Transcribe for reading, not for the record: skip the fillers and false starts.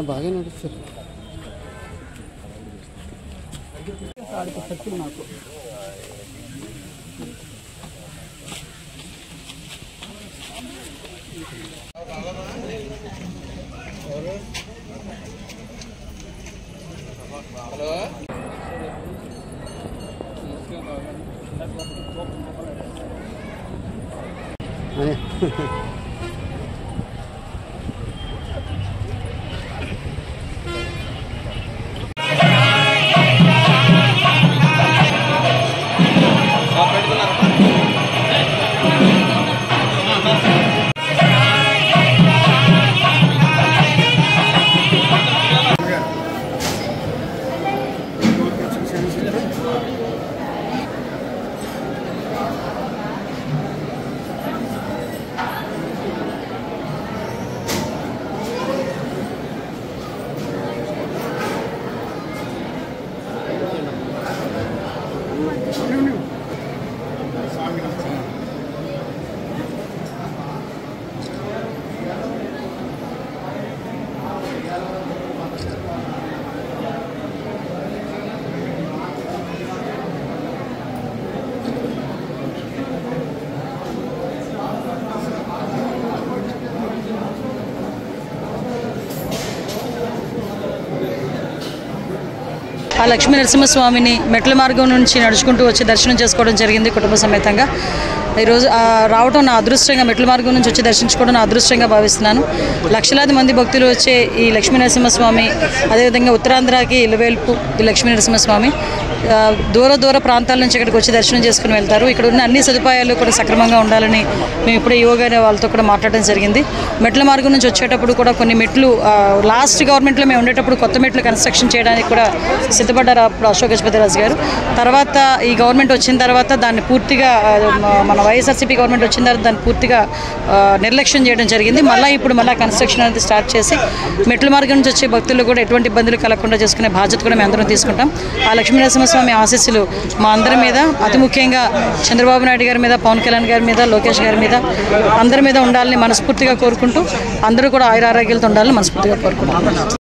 చాలా బాగా నడుస్తారు. నాకు ఆ లక్ష్మీ నరసింహస్వామిని మెట్ల మార్గం నుంచి నడుచుకుంటూ వచ్చి దర్శనం చేసుకోవడం జరిగింది కుటుంబ సమేతంగా. ఈరోజు రావడం నా అదృష్టంగా, మెట్ల మార్గం నుంచి వచ్చి దర్శించుకోవడం నా అదృష్టంగా భావిస్తున్నాను. లక్షలాది మంది భక్తులు వచ్చే ఈ లక్ష్మీ నరసింహస్వామి, అదేవిధంగా ఉత్తరాంధ్రకి ఇలవేల్పు ఈ లక్ష్మీ నరసింహస్వామి దూర ప్రాంతాల నుంచి ఇక్కడికి వచ్చి దర్శనం చేసుకుని వెళ్తారు. ఇక్కడ ఉన్న అన్ని సదుపాయాలు కూడా సక్రమంగా ఉండాలని మేము ఇప్పుడే యోగా వాళ్ళతో కూడా మాట్లాడడం జరిగింది. మెట్ల మార్గం నుంచి వచ్చేటప్పుడు కూడా కొన్ని మెట్లు లాస్ట్ గవర్నమెంట్లో మేము ఉండేటప్పుడు కొత్త మెట్లు కన్స్ట్రక్షన్ చేయడానికి కూడా సిద్ధపడ్డారు అప్పుడు అశోక్ గజపతిరాజు గారు. తర్వాత ఈ గవర్నమెంట్ వచ్చిన తర్వాత దాన్ని పూర్తిగా మన వైఎస్ఆర్సీపీ గవర్నమెంట్ వచ్చిన తర్వాత దాన్ని పూర్తిగా నిర్లక్ష్యం చేయడం జరిగింది. ఇప్పుడు కన్స్ట్రక్షన్ అనేది స్టార్ట్ చేసి మెట్ల మార్గం నుంచి వచ్చే భక్తులు కూడా ఎటువంటి ఇబ్బందులు కలగకుండా చేసుకునే బాధ్యత కూడా మేము అందరం తీసుకుంటాం. ఆ లక్ష్మీ నరసింహస్వామి ఆశీస్సులు మా అందరి మీద, అతి ముఖ్యంగా చంద్రబాబు నాయుడు గారి మీద, పవన్ కళ్యాణ్ గారి మీద, లోకేష్ గారి మీద, అందరి మీద ఉండాలని మనస్ఫూర్తిగా కోరుకుంటూ అందరూ కూడా ఆయురారోగ్యాలతో ఉండాలని మనస్ఫూర్తిగా కోరుకుంటున్నాం.